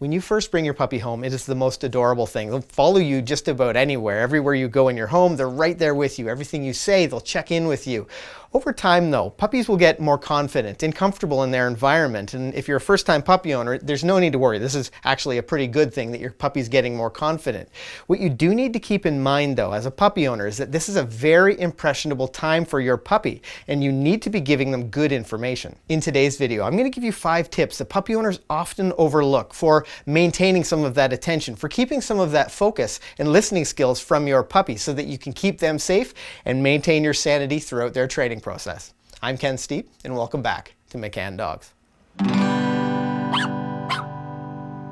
When you first bring your puppy home, it is the most adorable thing. They'll follow you just about anywhere. Everywhere you go in your home, they're right there with you. Everything you say, they'll check in with you. Over time though, puppies will get more confident and comfortable in their environment. And if you're a first-time puppy owner, there's no need to worry. This is actually a pretty good thing that your puppy's getting more confident. What you do need to keep in mind though, as a puppy owner, is that this is a very impressionable time for your puppy, and you need to be giving them good information. In today's video, I'm going to give you 5 tips that puppy owners often overlook for maintaining some of that attention, for keeping some of that focus and listening skills from your puppy so that you can keep them safe and maintain your sanity throughout their training process. I'm Ken Steep, and welcome back to McCann Dogs.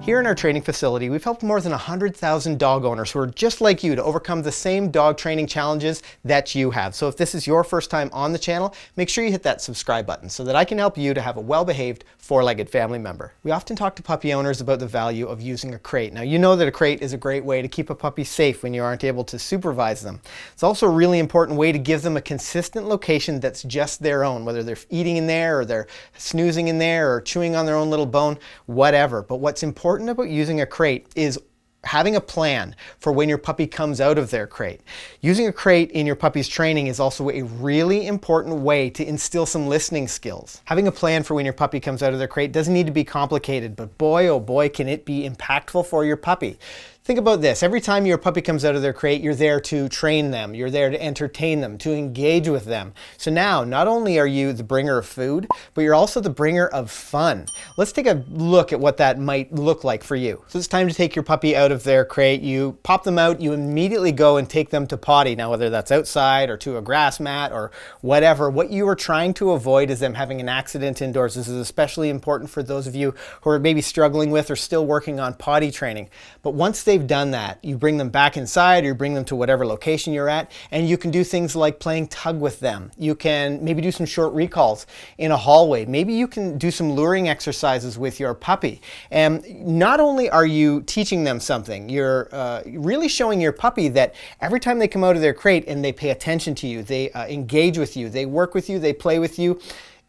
Here in our training facility, we've helped more than 100,000 dog owners who are just like you to overcome the same dog training challenges that you have. So if this is your first time on the channel, make sure you hit that subscribe button so that I can help you to have a well-behaved, four-legged family member. We often talk to puppy owners about the value of using a crate. Now, you know that a crate is a great way to keep a puppy safe when you aren't able to supervise them. It's also a really important way to give them a consistent location that's just their own, whether they're eating in there or they're snoozing in there or chewing on their own little bone, whatever. But what's important about using a crate is having a plan for when your puppy comes out of their crate. Using a crate in your puppy's training is also a really important way to instill some listening skills. Having a plan for when your puppy comes out of their crate doesn't need to be complicated, but boy, oh boy, can it be impactful for your puppy. Think about this. Every time your puppy comes out of their crate, you're there to train them. You're there to entertain them, to engage with them. So now, not only are you the bringer of food, but you're also the bringer of fun. Let's take a look at what that might look like for you. So it's time to take your puppy out of their crate. You pop them out, you immediately go and take them to potty. Now, whether that's outside or to a grass mat or whatever, what you are trying to avoid is them having an accident indoors. This is especially important for those of you who are maybe struggling with or still working on potty training. But once they've done that, you bring them back inside or you bring them to whatever location you're at, and you can do things like playing tug with them. You can maybe do some short recalls in a hallway. Maybe you can do some luring exercises with your puppy. And not only are you teaching them something, you're really showing your puppy that every time they come out of their crate and they pay attention to you, they engage with you, they work with you, they play with you,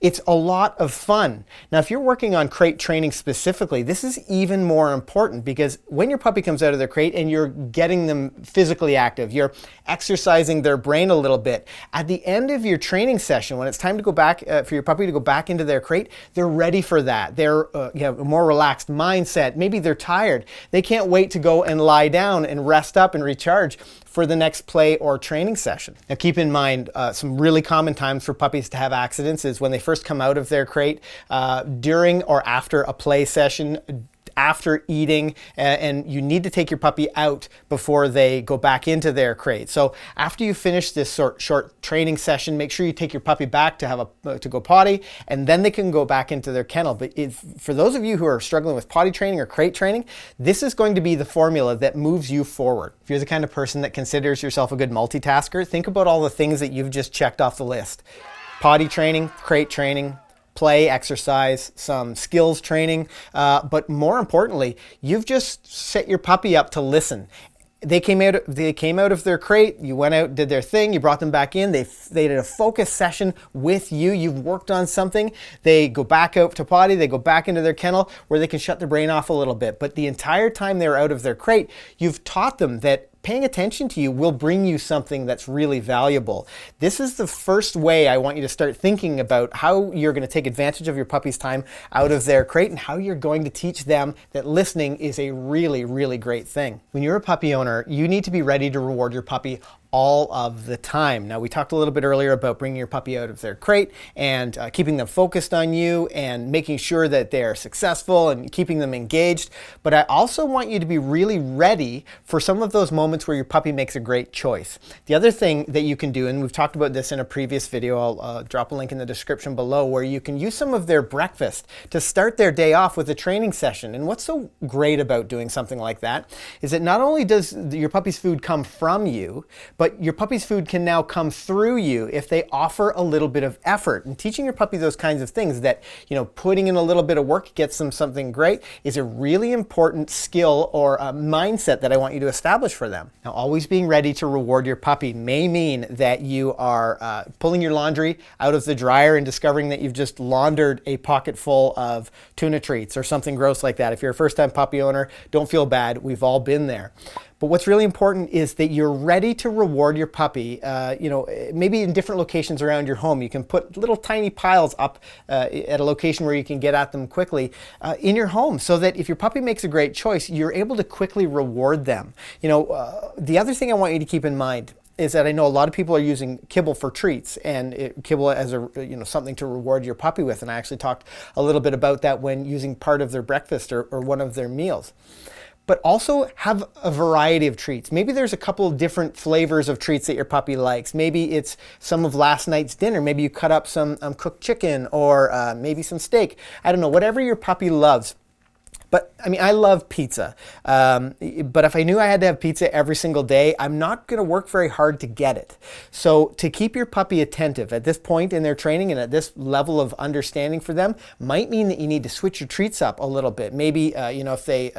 it's a lot of fun. Now, if you're working on crate training specifically, this is even more important because when your puppy comes out of their crate and you're getting them physically active, you're exercising their brain a little bit. At the end of your training session, when it's time to go back, for your puppy to go back into their crate, they're ready for that. They're you have a more relaxed mindset. Maybe they're tired. They can't wait to go and lie down and rest up and recharge for the next play or training session. Now keep in mind, some really common times for puppies to have accidents is when they first come out of their crate, during or after a play session, after eating, and you need to take your puppy out before they go back into their crate. So after you finish this short training session, make sure you take your puppy back to to go potty, and then they can go back into their kennel. But for those of you who are struggling with potty training or crate training, this is going to be the formula that moves you forward. If you're the kind of person that considers yourself a good multitasker, think about all the things that you've just checked off the list. Potty training, crate training, play, exercise, some skills training, but more importantly, you've just set your puppy up to listen. They came out of their crate, you went out, did their thing, you brought them back in, they did a focus session with you, you've worked on something, they go back out to potty, they go back into their kennel where they can shut their brain off a little bit. But the entire time they're out of their crate, you've taught them that paying attention to you will bring you something that's really valuable. This is the first way I want you to start thinking about how you're going to take advantage of your puppy's time out of their crate and how you're going to teach them that listening is a really, really great thing. When you're a puppy owner, you need to be ready to reward your puppy all of the time. Now, we talked a little bit earlier about bringing your puppy out of their crate and keeping them focused on you and making sure that they're successful and keeping them engaged. But I also want you to be really ready for some of those moments where your puppy makes a great choice. The other thing that you can do, and we've talked about this in a previous video, I'll drop a link in the description below, where you can use some of their breakfast to start their day off with a training session. And what's so great about doing something like that is that not only does your puppy's food come from you, but but your puppy's food can now come through you if they offer a little bit of effort. And teaching your puppy those kinds of things that, putting in a little bit of work gets them something great is a really important skill or a mindset that I want you to establish for them. Now, always being ready to reward your puppy may mean that you are pulling your laundry out of the dryer and discovering that you've just laundered a pocket full of tuna treats or something gross like that. If you're a first-time puppy owner, don't feel bad. We've all been there. But what's really important is that you're ready to reward your puppy, maybe in different locations around your home. You can put little tiny piles up at a location where you can get at them quickly in your home, so that if your puppy makes a great choice, you're able to quickly reward them. The other thing I want you to keep in mind is that I know a lot of people are using kibble for treats and kibble as something to reward your puppy with. And I actually talked a little bit about that when using part of their breakfast or one of their meals. But also have a variety of treats. Maybe there's a couple of different flavors of treats that your puppy likes. Maybe it's some of last night's dinner. Maybe you cut up some cooked chicken or maybe some steak. I don't know, whatever your puppy loves. But I love pizza. But if I knew I had to have pizza every single day, I'm not going to work very hard to get it. So to keep your puppy attentive at this point in their training and at this level of understanding for them might mean that you need to switch your treats up a little bit. Maybe, if they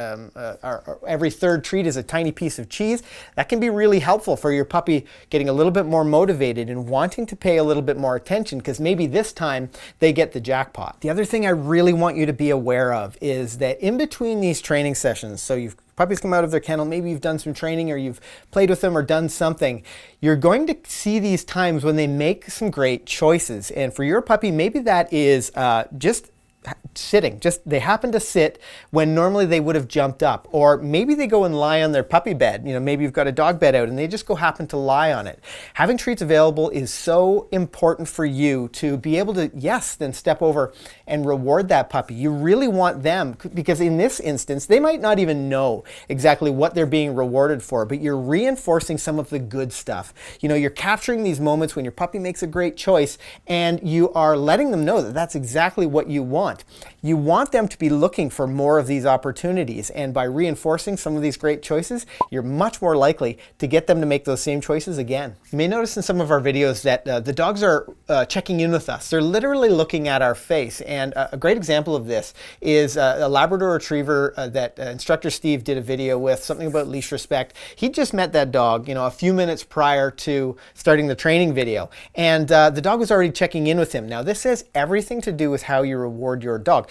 every third treat is a tiny piece of cheese, that can be really helpful for your puppy getting a little bit more motivated and wanting to pay a little bit more attention, because maybe this time they get the jackpot. The other thing I really want you to be aware of is that in between these training sessions, so you've puppies come out of their kennel, maybe you've done some training or you've played with them or done something, you're going to see these times when they make some great choices. And for your puppy, maybe that is just sitting. They happen to sit when normally they would have jumped up. Or maybe they go and lie on their puppy bed. Maybe you've got a dog bed out and they just happen to lie on it. Having treats available is so important for you to be able to, then step over and reward that puppy. You really want them, because in this instance, they might not even know exactly what they're being rewarded for, but you're reinforcing some of the good stuff. You're capturing these moments when your puppy makes a great choice and you are letting them know that that's exactly what you want. You want them to be looking for more of these opportunities, and by reinforcing some of these great choices, you're much more likely to get them to make those same choices again. You may notice in some of our videos that the dogs are checking in with us. They're literally looking at our face, and a great example of this is a Labrador Retriever that instructor Steve did a video with, something about leash respect. He just met that dog, a few minutes prior to starting the training video, and the dog was already checking in with him. Now, this has everything to do with how you reward your dog.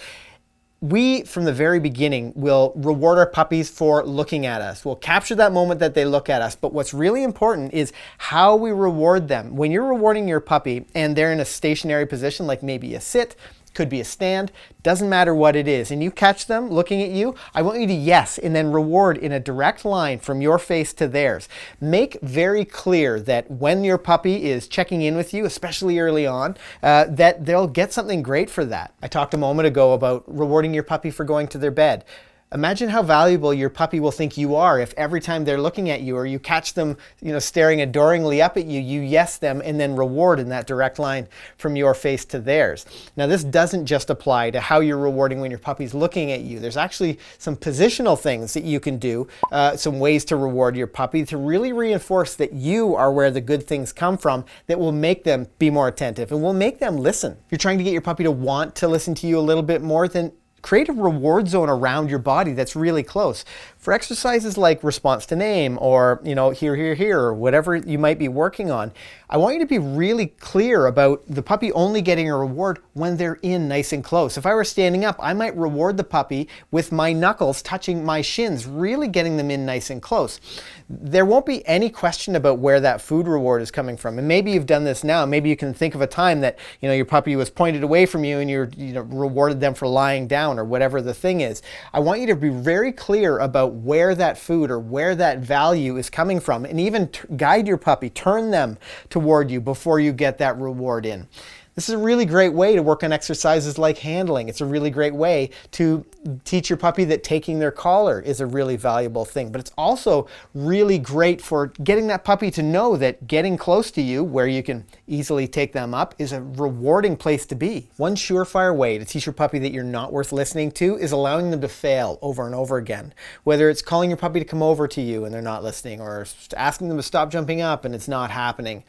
We, from the very beginning, will reward our puppies for looking at us. We'll capture that moment that they look at us. But what's really important is how we reward them. When you're rewarding your puppy and they're in a stationary position, like maybe a sit, could be a stand, doesn't matter what it is, and you catch them looking at you, I want you to yes and then reward in a direct line from your face to theirs. Make very clear that when your puppy is checking in with you, especially early on, that they'll get something great for that. I talked a moment ago about rewarding your puppy for going to their bed. Imagine how valuable your puppy will think you are if every time they're looking at you or you catch them, staring adoringly up at you, you yes them and then reward in that direct line from your face to theirs. Now, this doesn't just apply to how you're rewarding when your puppy's looking at you. There's actually some positional things that you can do, some ways to reward your puppy to really reinforce that you are where the good things come from, that will make them be more attentive and will make them listen. If you're trying to get your puppy to want to listen to you a little bit more, then create a reward zone around your body that's really close. For exercises like response to name or, here, here, here, or whatever you might be working on, I want you to be really clear about the puppy only getting a reward when they're in nice and close. If I were standing up, I might reward the puppy with my knuckles touching my shins, really getting them in nice and close. There won't be any question about where that food reward is coming from. And maybe you've done this now. Maybe you can think of a time that, your puppy was pointed away from you and you rewarded them for lying down or whatever the thing is. I want you to be very clear about where that food or where that value is coming from, and even guide your puppy, turn them toward you before you get that reward in. This is a really great way to work on exercises like handling. It's a really great way to teach your puppy that taking their collar is a really valuable thing. But it's also really great for getting that puppy to know that getting close to you, where you can easily take them up, is a rewarding place to be. One surefire way to teach your puppy that you're not worth listening to is allowing them to fail over and over again. Whether it's calling your puppy to come over to you and they're not listening, or asking them to stop jumping up and it's not happening.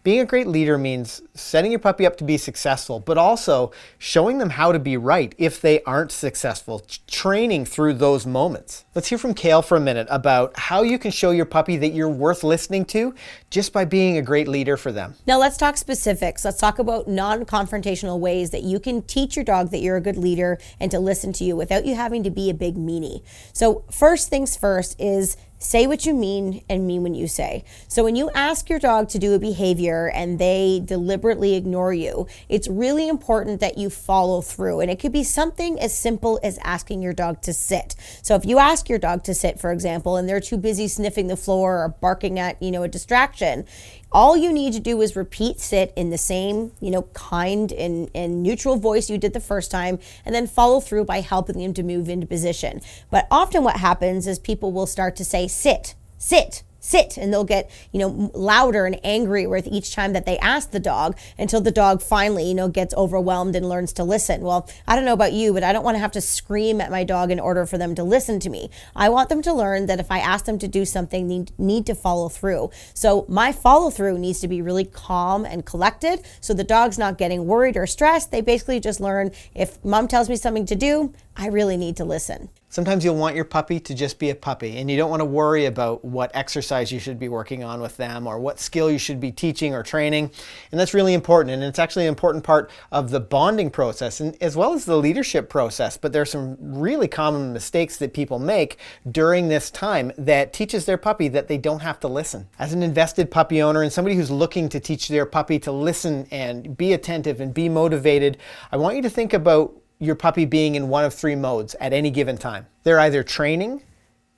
Being a great leader means setting your puppy up to be successful, but also showing them how to be right if they aren't successful, training through those moments. Let's hear from Kale for a minute about how you can show your puppy that you're worth listening to just by being a great leader for them. Now let's talk specifics. Let's talk about non-confrontational ways that you can teach your dog that you're a good leader and to listen to you without you having to be a big meanie. So first things first is say what you mean and mean what you say. So when you ask your dog to do a behavior and they deliberately ignore you, it's really important that you follow through. And it could be something as simple as asking your dog to sit. So if you ask your dog to sit, for example, and they're too busy sniffing the floor or barking at, a distraction, all you need to do is repeat sit in the same, kind and neutral voice you did the first time, and then follow through by helping them to move into position. But often what happens is people will start to say, sit, sit, sit, and they'll get, louder and angry with each time that they ask the dog until the dog finally, gets overwhelmed and learns to listen. Well, I don't know about you, but I don't want to have to scream at my dog in order for them to listen to me. I want them to learn that if I ask them to do something, they need to follow through. So my follow through needs to be really calm and collected. So the dog's not getting worried or stressed. They basically just learn, if mom tells me something to do, I really need to listen. Sometimes you'll want your puppy to just be a puppy, and you don't want to worry about what exercise you should be working on with them or what skill you should be teaching or training. And that's really important, and it's actually an important part of the bonding process and as well as the leadership process. But there's some really common mistakes that people make during this time that teaches their puppy that they don't have to listen. As an invested puppy owner and somebody who's looking to teach their puppy to listen and be attentive and be motivated, I want you to think about your puppy being in one of three modes at any given time. They're either training,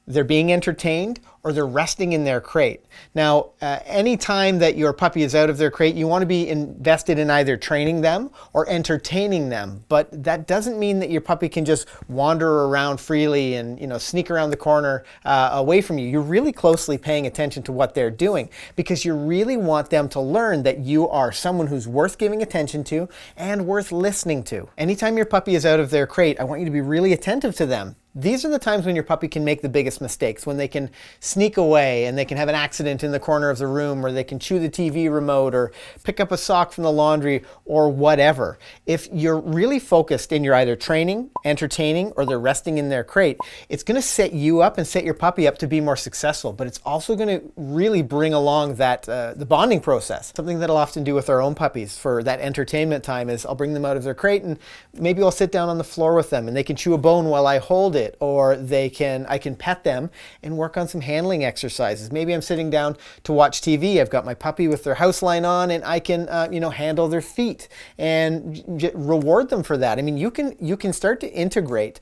they're being entertained, or they're resting in their crate. Now, any time that your puppy is out of their crate, you want to be invested in either training them or entertaining them. But that doesn't mean that your puppy can just wander around freely and sneak around the corner away from you. You're really closely paying attention to what they're doing because you really want them to learn that you are someone who's worth giving attention to and worth listening to. Anytime your puppy is out of their crate, I want you to be really attentive to them. These are the times when your puppy can make the biggest mistakes, when they can sneak away and they can have an accident in the corner of the room, or they can chew the TV remote or pick up a sock from the laundry or whatever. If you're really focused and you're either training, entertaining, or they're resting in their crate, it's going to set you up and set your puppy up to be more successful, but it's also going to really bring along that the bonding process. Something that I'll often do with our own puppies for that entertainment time is I'll bring them out of their crate and maybe I'll sit down on the floor with them and they can chew a bone while I hold it, or I can pet them and work on some handling exercises. Maybe I'm sitting down to watch TV. I've got my puppy with their house line on and I can handle their feet and reward them for that. I mean, you can start to integrate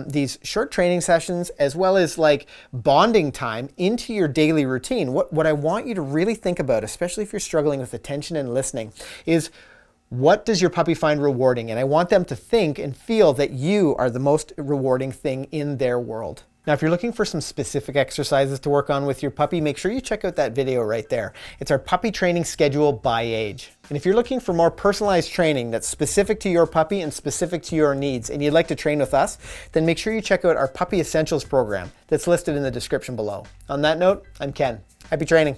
these short training sessions as well as like bonding time into your daily routine. What I want you to really think about, especially if you're struggling with attention and listening, is what does your puppy find rewarding? And I want them to think and feel that you are the most rewarding thing in their world. Now, if you're looking for some specific exercises to work on with your puppy, make sure you check out that video right there. It's our puppy training schedule by age. And if you're looking for more personalized training that's specific to your puppy and specific to your needs, and you'd like to train with us, then make sure you check out our Puppy Essentials program that's listed in the description below. On that note, I'm Ken. Happy training.